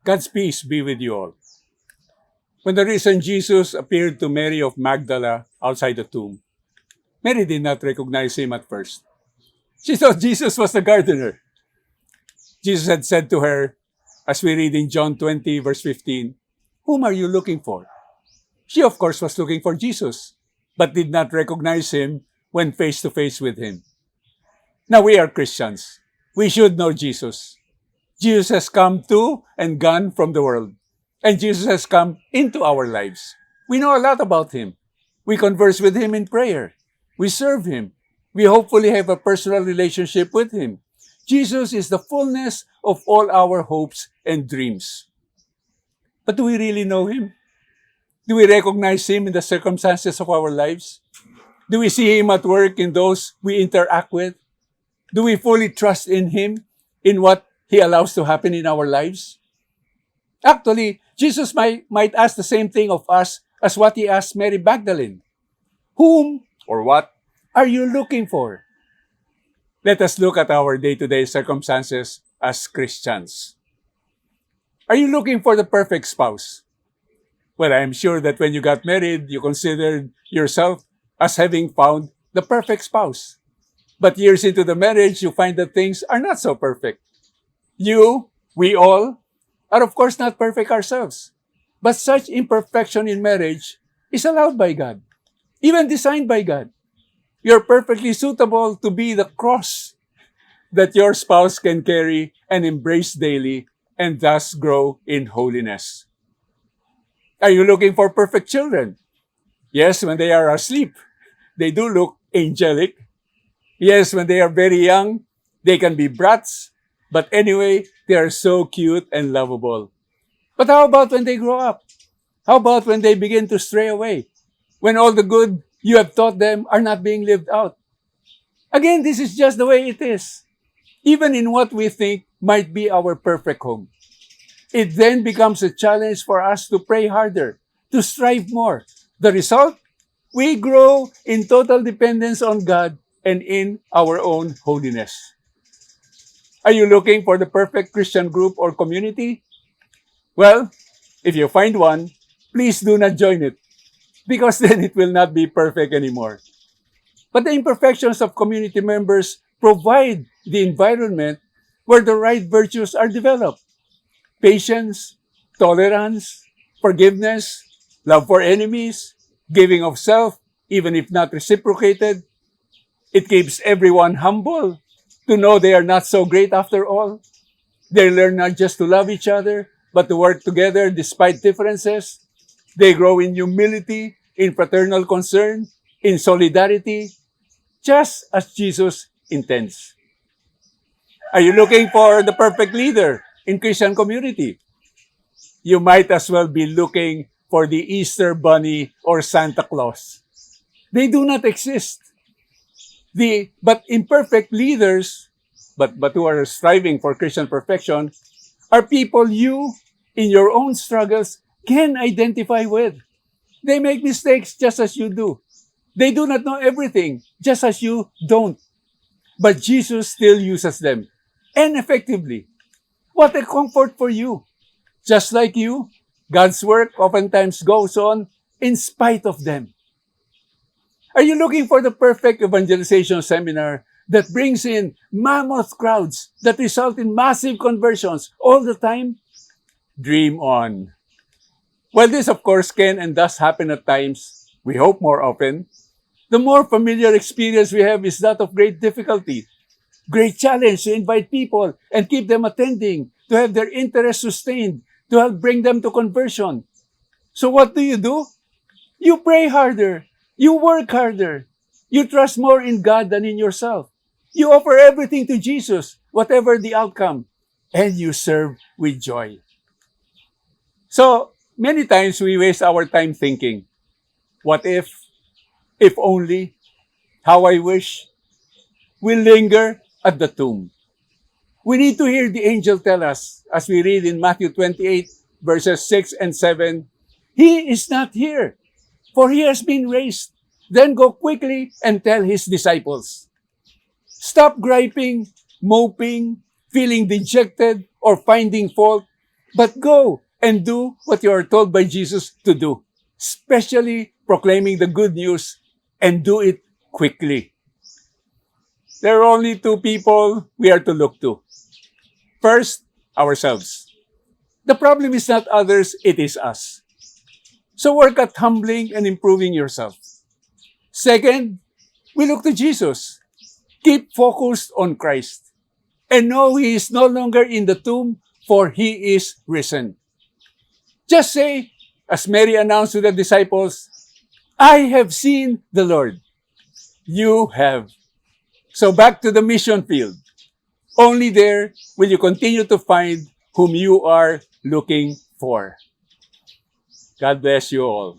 God's peace be with you all. When the risen Jesus appeared to Mary of Magdala outside the tomb, Mary did not recognize him at first. She thought Jesus was the gardener. Jesus had said to her, as we read in John 20, verse 15, "Whom are you looking for?" She, of course, was looking for Jesus, but did not recognize him when face to face with him. Now we are Christians. We should know Jesus. Jesus has come to and gone from the world. And Jesus has come into our lives. We know a lot about him. We converse with him in prayer. We serve him. We hopefully have a personal relationship with him. Jesus is the fullness of all our hopes and dreams. But do we really know him? Do we recognize him in the circumstances of our lives? Do we see him at work in those we interact with? Do we fully trust in him, in what he allows to happen in our lives? Actually, Jesus might ask the same thing of us as what he asked Mary Magdalene. Whom or what are you looking for? Let us look at our day-to-day circumstances as Christians. Are you looking for the perfect spouse? Well, I am sure that when you got married, you considered yourself as having found the perfect spouse. But years into the marriage, you find that things are not so perfect. We all, are of course not perfect ourselves. But such imperfection in marriage is allowed by God, even designed by God. You're perfectly suitable to be the cross that your spouse can carry and embrace daily and thus grow in holiness. Are you looking for perfect children? Yes, when they are asleep, they do look angelic. Yes, when they are very young, they can be brats. But anyway, they are so cute and lovable. But how about when they grow up? How about when they begin to stray away? When all the good you have taught them are not being lived out? Again, this is just the way it is. Even in what we think might be our perfect home. It then becomes a challenge for us to pray harder, to strive more. The result? We grow in total dependence on God and in our own holiness. Are you looking for the perfect Christian group or community? Well, if you find one, please do not join it, because then it will not be perfect anymore. But the imperfections of community members provide the environment where the right virtues are developed. Patience, tolerance, forgiveness, love for enemies, giving of self, even if not reciprocated. It keeps everyone humble to know they are not so great after all. They learn not just to love each other, but to work together despite differences. They grow in humility, in fraternal concern, in solidarity, just as Jesus intends. Are you looking for the perfect leader in Christian community? You might as well be looking for the Easter Bunny or Santa Claus. They do not exist. But imperfect leaders, but who are striving for Christian perfection, are people you, in your own struggles, can identify with. They make mistakes just as you do. They do not know everything, just as you don't. But Jesus still uses them, and effectively. What a comfort for you. Just like you, God's work oftentimes goes on in spite of them. Are you looking for the perfect evangelization seminar that brings in mammoth crowds that result in massive conversions all the time? Dream on. While this, of course, can and does happen at times, we hope more often, the more familiar experience we have is that of great difficulty, great challenge to invite people and keep them attending, to have their interest sustained, to help bring them to conversion. So what do? You pray harder. You work harder. You trust more in God than in yourself. You offer everything to Jesus, whatever the outcome, and you serve with joy. So, many times we waste our time thinking, what if only, how I wish. We linger at the tomb. We need to hear the angel tell us, as we read in Matthew 28, verses 6 and 7, He is not here, for He has been raised. Then go quickly and tell His disciples. Stop griping, moping, feeling dejected, or finding fault. But go and do what you are told by Jesus to do, especially proclaiming the good news, and do it quickly. There are only two people we are to look to. First, ourselves. The problem is not others, it is us. So work at humbling and improving yourself. Second, we look to Jesus. Keep focused on Christ. And know He is no longer in the tomb, for He is risen. Just say, as Mary announced to the disciples, I have seen the Lord. You have. So back to the mission field. Only there will you continue to find whom you are looking for. God bless you all.